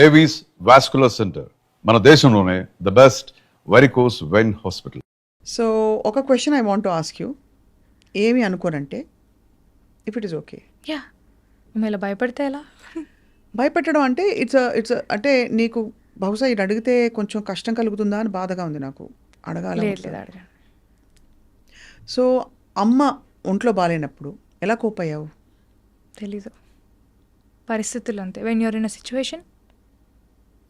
Avis vascular centre మన దేశంలోనే the best varicose vein hospital. So ఒక question I want to ask you. ఏమి అనుకోనంటే if it is okay. Yeah మేము ఇలా భయపడితే ఎలా? భయపెట్టడం అంటే ఇట్స్ అంటే నీకు బహుశా ఇది అడిగితే కొంచెం కష్టం కలుగుతుందా అని బాధగా ఉంది నాకు అడగాలి. లేదు లేదు అడగండి. సో అమ్మ ఒంట్లో బాగాలేనప్పుడు ఎలా కోప్ అయ్యావు? తెలీదు, పరిస్థితులు అంతే. When you're in a situation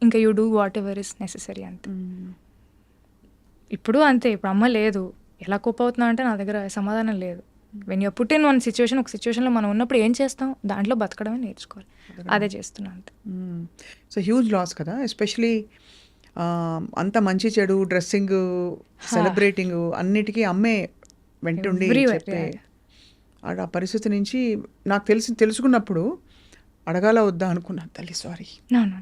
ఇంకా you do whatever is necessary అంతే. ఇప్పుడు అంతే. ఇప్పుడు అమ్మ లేదు, ఎలా కోప్ అవుతున్నావు అంటే నా దగ్గర సమాధానం లేదు. When you're put in one situation, ఒక సిచ్యువేషన్లో మనం ఉన్నప్పుడు ఏం చేస్తాం, దాంట్లో బతకడమే నేర్చుకోవాలి. అదే చేస్తున్నా అంతే. సో హ్యూజ్ లాస్ కదా, ఎస్పెషలీ అంత మంచి చెడు డ్రెస్సింగ్ సెలబ్రేటింగ్ అన్నిటికీ అమ్మే వెంటుండి Everywhere, చెప్తే yeah. ఆ పరిస్థితి నుంచి నాకు తెలుసుకున్నప్పుడు అడగాల వద్దా అనుకున్నాను. తల్లి సారీ, No, no.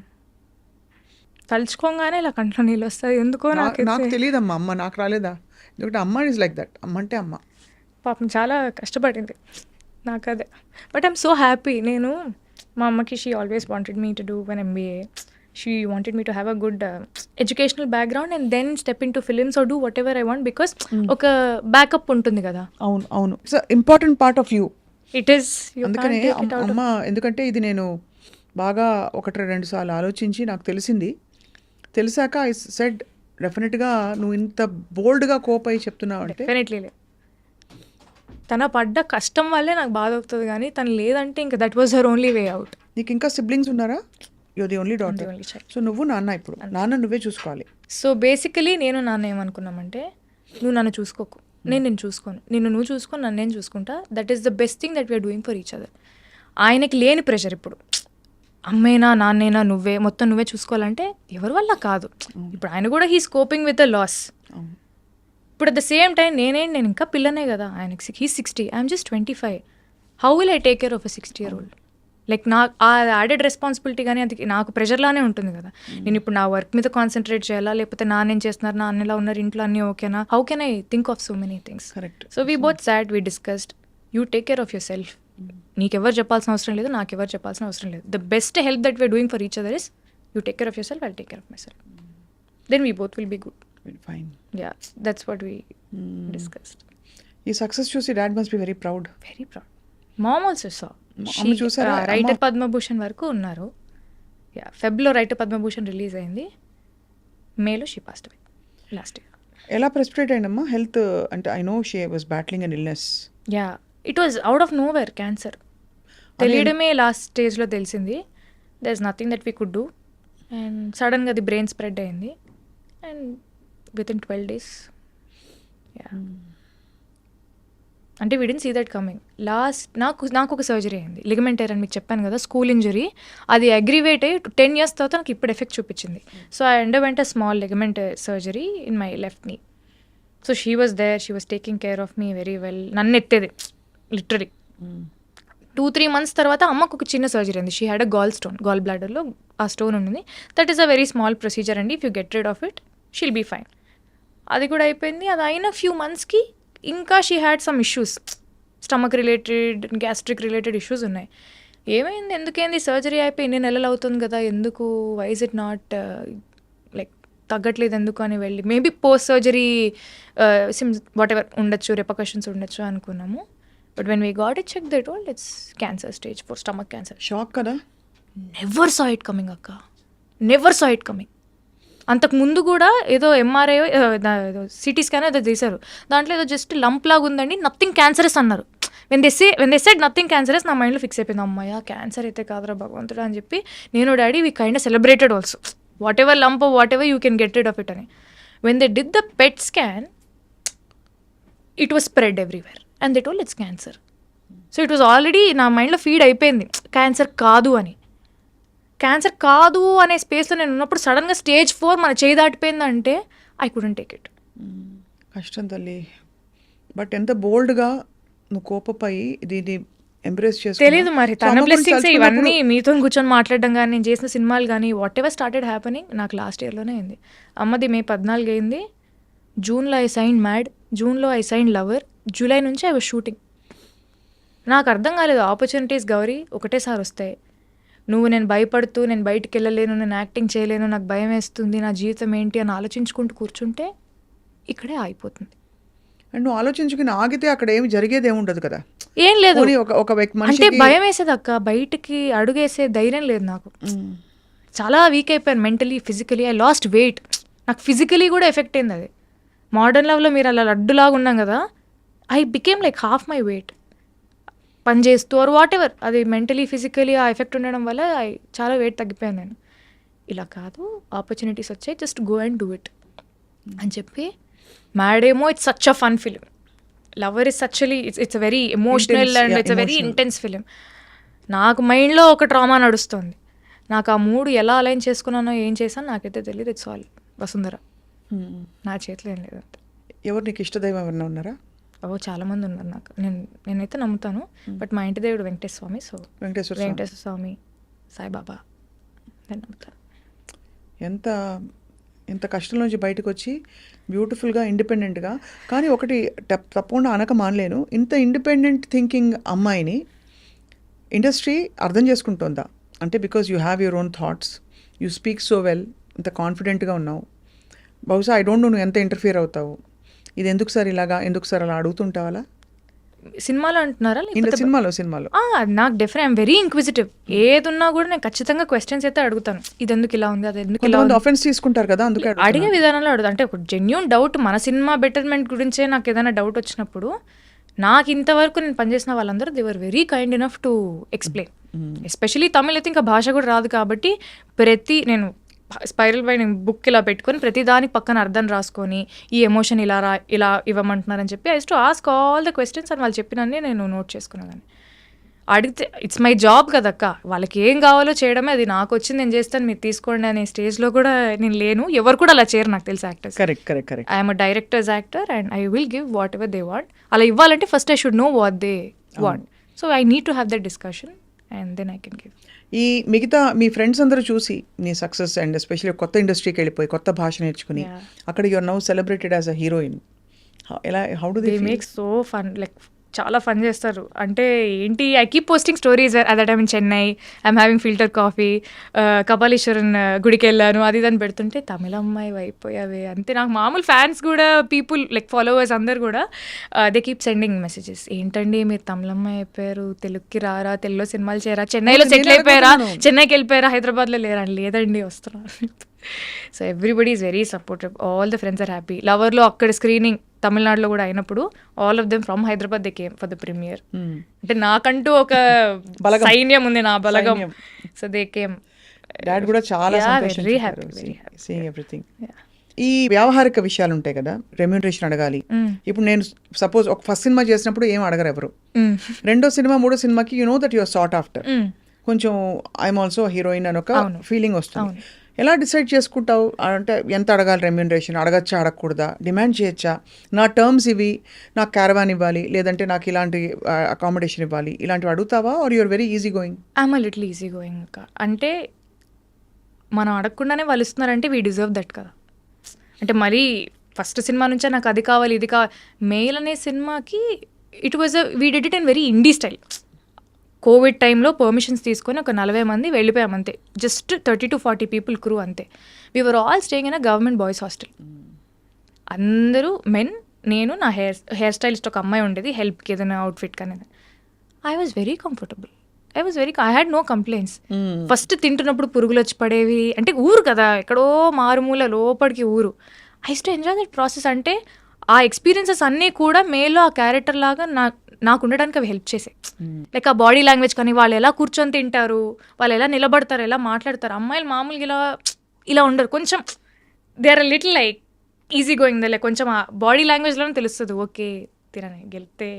తలుచుకోగానే ఇలా కంట్లో నీళ్ళు వస్తుంది ఎందుకో నాకు తెలియదమ్మా. అమ్మ నాకు రాలేదా? ఎందుకంటే అమ్మ ఈజ్ లైక్ దట్. అమ్మ అంటే అమ్మ. పాపం చాలా కష్టపడింది నాకు అదే. But I'm so happy. నేను మా అమ్మకి she always wanted me to do one MBA. She wanted me to have a good educational background and then step into films or do whatever I want, because ఒక backup ఉంటుంది కదా. అవును అవును, it's important part of you. It is. అందుకనే అమ్మ, ఎందుకంటే ఇది నేను బాగా 1-2 సార్లు ఆలోచించి నాకు తెలిసాక ఐ సెడ్ డెఫినెట్గా నువ్వు ఇంత బోల్డ్గా కోప్ అయ్యి చెప్తున్నావు అంటే డెఫినెట్లీ లేదు. తన పడ్డ కష్టం వల్లే నాకు బాధ అవుతుంది, కానీ తను లేదంటే ఇంకా that was her only way out. నీకు ఇంకా సిబ్లింగ్స్ ఉన్నారా? You're the only daughter. only child. So నువ్వు నాన్న, ఇప్పుడు నాన్న నువ్వే చూసుకోవాలి. సో బేసికలీ నేను నాన్న ఏమనుకున్నామంటే, నువ్వు నన్ను చూసుకోకు, నేను చూసుకోను, నువ్వు చూసుకొని నన్ను నేను చూసుకుంటా. That is the best thing that we are doing for each other. ఆయనకి లేని ప్రెషర్ ఇప్పుడు, అమ్మేనా నాన్నేనా మొత్తం నువ్వే చూసుకోవాలంటే ఎవరి వల్ల కాదు. ఇప్పుడు ఆయన కూడా he scoping with the loss. ఇప్పుడు అట్ ద సేమ్ టైం నేను ఇంకా పిల్లనే కదా. ఆయనకి he 60, I'm just 25. How will I take care of a 60-year-old? Like నాకు ఆ యాడెడ్ రెస్పాన్సిబిలిటీ కానీ అది నాకు ప్రెషర్లానే ఉంటుంది కదా. నేను ఇప్పుడు నా వర్క్ మీద కాన్సన్ట్రేట్ చేయాలా, లేకపోతే నాన్నేం చేస్తున్నారు, నాన్న ఎలా ఉన్నారు, ఇంట్లో అన్నీ ఓకేనా, how can I think of so many things. Correct. So we both sat, we discussed, you take care of yourself. నీకెవరు చెప్పాల్సిన అవసరం లేదు, నాకెవరు చెప్పాల్సిన అవసరం లేదు. The best help that we are doing for each other is you take care of yourself, I take care of myself. Then we both will be good. Fine. Yeah, that's what we discussed. ఈ success చూసి dad must be very proud. Very proud. Mom also saw. అమ్మ చూసారా? Writer Padmabhushan వరకు ఉన్నారు. Yeah, ఫెబ్లో writer Padmabhushan release అయింది, మేలో she passed away last year. ఎలా ప్రెసిపిటేట్ అయిందమ్మా హెల్త్ అంటే? I know she was battling an illness. Yeah, it was out of nowhere cancer. తెలియడమే లాస్ట్ స్టేజ్లో తెలిసింది. There is nothing that we could do. And సడన్గా అది brain spread అయింది and within 12 days. Yeah, అంటే we didn't see that coming. నాకు ఒక surgery అయింది, లిగమెంట్ టైర్ అని మీకు చెప్పాను కదా, స్కూల్ ఇంజరీ. అది అగ్రివేట్ అయ్యి 10 years తర్వాత నాకు ఇప్పుడు ఎఫెక్ట్ చూపించింది. So I underwent a small ligament surgery in my left knee. So she was there, she was taking care of me very well. నన్ను ఎత్తేది లిటరలీ. 2-3 months తర్వాత అమ్మకు ఒక చిన్న సర్జరీ అయింది. షీ హ్యాడ్ అ గాల్ బ్లాడర్లో ఆ స్టోన్ ఉంది. That is a very small procedure అండి. If you get rid of it she'll be fine. అది కూడా అయిపోయింది. అది అయిన ఫ్యూ మంత్స్కి ఇంకా she had some issues, stomach related, gastric related issues ఉన్నాయి. ఏమైంది, ఎందుకైంది, సర్జరీ అయిపోయి 2 నెలలు అవుతుంది కదా, ఎందుకు, why is it not like తగ్గట్లేదు ఎందుకు అని వెళ్ళి maybe post surgery signs whatever ఉండొచ్చు, రిపర్కషన్స్ ఉండొచ్చు అనుకున్నాము. But when we got it check, they told it's cancer stage 4, stomach cancer. Shock కదా. నెవర్ సా ఇట్ కమింగ్ అక్క, నెవర్ సా ఇట్ కమింగ్. అంతకు ముందు కూడా ఏదో ఎంఆర్ఐ ఏదో సిటీ స్కాన్ ఏదో తీశారు, దాంట్లో ఏదో జస్ట్ లంప్ లాగా ఉందండి, నథింగ్ క్యాన్సరస్ అన్నారు. When they said nothing cancerous, నా మైండ్లో ఫిక్స్ అయిపోయింది, అమ్మాయ క్యాన్సర్ అయితే కాదురా భగవంతుడా అని చెప్పి నేను daddy we kind celebrated also, whatever lump whatever you can get rid of it అని. When they did the PET scan, it was spread everywhere and they told it's cancer. So it was already నా మైండ్లో feed అయిపోయింది cancer కాదు అని. Cancer కాదు అనే స్పేస్లో నేను ఉన్నప్పుడు సడన్గా స్టేజ్ 4 మన చేయి దాటిపోయిందంటే ఐ కుడెంట్ టేక్ ఇట్. కష్టం తల్లి. బట్ ఎంత బోల్డ్గా నువ్వు కోపపై దీన్ని ఎంబ్రేస్ చేసి తెలీదు మరి తన బ్లెస్సింగ్స్ ఇవన్నీ. మీతో కూర్చొని మాట్లాడడం కానీ, నేను చేసిన సినిమాలు కానీ, వాట్ ఎవర్ స్టార్టెడ్ హ్యాపెనింగ్ నాకు లాస్ట్ ఇయర్లోనే అయింది. అమ్మది May 14 అయింది, జూన్లో ఐ సైన్ మ్యాడ్, జూన్లో ఐ సైన్ లవర్, జూలై నుంచి ఐ వాజ్ షూటింగ్. నాకు అర్థం కాలేదు, ఆపర్చునిటీస్ గౌరీ ఒకటేసారి వస్తాయి. నువ్వు నేను భయపడుతూ నేను బయటికి వెళ్ళలేను, నేను యాక్టింగ్ చేయలేను, నాకు భయం వేస్తుంది, నా జీవితం ఏంటి అని ఆలోచించుకుంటూ కూర్చుంటే ఇక్కడే ఆగిపోతుంది. అండ్ నువ్వు ఆలోచించుకుని ఆగితే అక్కడ ఏమి జరిగేది ఏమి ఉండదు కదా. ఏం లేదు, పోనీ ఒక వ్యక్తి అంటే మనిషికి భయం వేసేది అక్క, బయటికి అడుగేసే ధైర్యం లేదు నాకు. చాలా వీక్ అయిపోయాను mentally, physically. I lost weight. నాకు ఫిజికలీ కూడా ఎఫెక్ట్ అయింది అది. మోడర్న్ లవ్లో మీరు అలా లడ్డులాగా ఉన్నాం కదా, I became like half my weight పని చేస్తూ ఆర్ వాట్ ఎవర్. అది మెంటలీ ఫిజికలీ ఆ ఎఫెక్ట్ ఉండడం వల్ల చాలా వెయిట్ తగ్గిపోయాను నేను. ఇలా కాదు, ఆపర్చునిటీస్ వచ్చాయి, just go and do it అని చెప్పి. మ్యాడ్ ఏమో it's such a fun film. Lover is సచ్చువలీ it's very emotional and it's a very intense film. నాకు మైండ్లో ఒక ట్రామా నడుస్తుంది. నాకు ఆ మూడు ఎలా అలైన్ చేసుకున్నానో ఏం చేశానో నాకైతే తెలియదు. It's all Vasundhara. నా చేతిలో ఏం లేదు. ఎవరు నీకు ఇష్టదైవం ఎవరన్నా ఉన్నారా? చాలామంది ఉన్నారు నాకు. నేనైతే నమ్ముతాను, బట్ మా ఇంటి దేవుడు వెంకటేశ్వర స్వామి. సో వెంకటేశ్వర స్వామి, సాయిబాబా నేను నమ్ముతాను. ఎంత కష్టం నుంచి బయటకు వచ్చి బ్యూటిఫుల్గా ఇండిపెండెంట్గా, కానీ ఒకటి తప్పకుండా అనక మానలేను, ఇంత ఇండిపెండెంట్ థింకింగ్ అమ్మాయిని ఇండస్ట్రీ అర్థం చేసుకుంటుందా? అంటే because you have your own thoughts, you speak so well, ఇంత కాన్ఫిడెంట్గా ఉన్నావు. బహుశా ఐ డోంట్ నో నువ్వు ఎంత ఇంటర్ఫియర్ అవుతావు. ఇది ఎందుకు సార్ ఇలాగా, ఎందుకు సార్ అలా అడుగుతుంటావాలా? సినిమాలో అంటున్నారా? సినిమాలో నాకు డెఫినెట్ ఐఎమ్ వెరీ ఇంక్విజిటివ్. ఏది ఉన్నా కూడా నేను ఖచ్చితంగా క్వశ్చన్స్ అయితే అడుగుతాను. ఇది ఎందుకు ఇలా ఉంది, అది ఎందుకు ఇలా ఉంది. ఆఫెన్స్ తీసుకుంటారు కదా, అందుకే అడిగే విధానంలో అడుగుతాను. అంటే ఒక జెన్యూన్ డౌట్, మన సినిమా బెటర్మెంట్ గురించే నాకు ఏదైనా డౌట్ వచ్చినప్పుడు, నాకు ఇంతవరకు నేను పనిచేసిన వాళ్ళందరూ they were very kind enough to explain. Especially Tamil అయితే ఇంకా భాష కూడా రాదు కాబట్టి నేను స్పైరల్ బై నేను బుక్ ఇలా పెట్టుకొని ప్రతి దానికి పక్కన అర్థం రాసుకొని ఈ ఎమోషన్ ఇలా ఇవ్వమంటున్నారని చెప్పి I to ask all the questions అని వాళ్ళు చెప్పినన్నీ నేను నోట్ చేసుకునేదాన్ని. అడిగితే ఇట్స్ మై జాబ్ కదక్క, వాళ్ళకి ఏం కావాలో చేయడమే, అది నాకు వచ్చింది నేను చేస్తాను, మీరు తీసుకోండి అనే స్టేజ్లో కూడా నేను లేను. ఎవరు కూడా అలా చేయరు నాకు తెలిసి actors. Correct. I'm a director's actor and I will give whatever they want. అలా ఇవ్వాలంటే first I should know what they want. So I need to have that discussion and then I can give. ఈ మిగతా మీ friends అందరూ చూసి నీ success and especially కొత్త ఇండస్ట్రీకి వెళ్ళిపోయి కొత్త భాష నేర్చుకుని అక్కడ you're now celebrated as a heroine. How do they make so fun, like చాలా ఫన్ చేస్తారు. అంటే ఏంటి, I keep posting stories at that time in Chennai, I'm having filter coffee, Kapaleeshwaran గుడికి వెళ్ళాను, అది దాన్ని పెడుతుంటే తమిళ అమ్మాయి అయిపోయావే అంతే. నాకు మామూలు ఫ్యాన్స్ కూడా, పీపుల్ లైక్ ఫాలోవర్స్ అందరు కూడా దే కీప్ సెండింగ్ మెసేజెస్. ఏంటండి మీరు తమిళ అమ్మాయి అయిపోయారు, తెలుగుకి రారా, తెలుగులో సినిమాలు చేయరా, చెన్నైలో సెటిల్ అయిపోయారా, చెన్నైకి వెళ్ళిపోయారా, హైదరాబాద్లో లేరా? లేదండి వస్తున్నారు. So everybody is very supportive, all the friends are happy. లవర్లో అక్కడ స్క్రీనింగ్ తమిళనాడులో కూడా అయినప్పుడు all of them from Hyderabad they came for the premiere. అంటే నాకంటూ ఒక సైన్యం ఉంది, నా బలగం. So they came. డాడ్ కూడా చాలా వెరీ హ్యాపీ, సీయింగ్ ఎవ్రీథింగ్. ఈ వ్యావహారిక విషయాలు ఉంటాయి కదా, రెమ్యూనరేషన్ అడగాలి. ఇప్పుడు నేను సపోజ్ ఒక ఫస్ట్ సినిమా చేసినప్పుడు ఏం అడగరు ఎవరు, రెండో సినిమా మూడో సినిమాకి you know that your sought after, కొంచెం ఐఎమ్ ఆల్సో హీరోయిన్ అని ఒక ఫీలింగ్ వస్తుంది. ఎలా డిసైడ్ చేసుకుంటావు? అంటే ఎంత అడగాలి రెమ్యూనరేషన్, అడగచ్చా అడగకూడదా, డిమాండ్ చేయొచ్చా, నా టర్మ్స్ ఇవి, నాకు క్యారవాన్ ఇవ్వాలి, లేదంటే నాకు ఇలాంటి అకామిడేషన్ ఇవ్వాలి, ఇలాంటివి అడుగుతావా? Or you're very easy going? I'm a little easy going అక్క. అంటే మనం అడగకుండానే వాళ్ళు ఇస్తున్నారంటే వీ డిజర్వ్ దట్ కదా. అంటే మరీ ఫస్ట్ సినిమా నుంచే నాకు అది కావాలి ఇది కావాలి. మెయిల్ అనే సినిమాకి it was we did it in very INDI style. Covid టైంలో పర్మిషన్స్ తీసుకొని ఒక 40 మంది వెళ్ళిపోయాం అంతే, జస్ట్ 30 to 40 పీపుల్ క్రూ అంతే. We were all staying in a government boys hostel. అందరూ మెన్, నేను, నా హెయిర్ స్టైలిస్ట్ ఒక అమ్మాయి ఉండేది హెల్ప్కి ఏదైనా అవుట్ఫిట్ కానీ. I was very comfortable, I had no complaints. First తింటున్నప్పుడు పురుగులు వచ్చి పడేవి, అంటే ఊరు కదా, ఎక్కడో మారుమూల లోపలికి ఊరు. I used to enjoy that process. అంటే ఆ ఎక్స్పీరియన్సెస్ అన్నీ కూడా మేలో ఆ క్యారెక్టర్ లాగా నాకు ఉండడానికి అవి హెల్ప్ చేసాయి. లైక్ ఆ బాడీ లాంగ్వేజ్ కానీ, వాళ్ళు ఎలా కూర్చొని తింటారు, వాళ్ళు ఎలా నిలబడతారు, ఎలా మాట్లాడతారు. అమ్మాయిలు మామూలుగా ఇలా ఉండరు, కొంచెం they are little like easy going. Like కొంచెం ఆ బాడీ లాంగ్వేజ్లోనే తెలుస్తుంది, ఓకే తినని గెలితే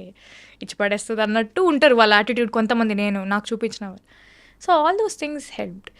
ఇచ్చి పడేస్తుంది అన్నట్టు ఉంటారు వాళ్ళ యాటిట్యూడ్ కొంతమంది, నాకు చూపించిన వాళ్ళు. So all those things helped.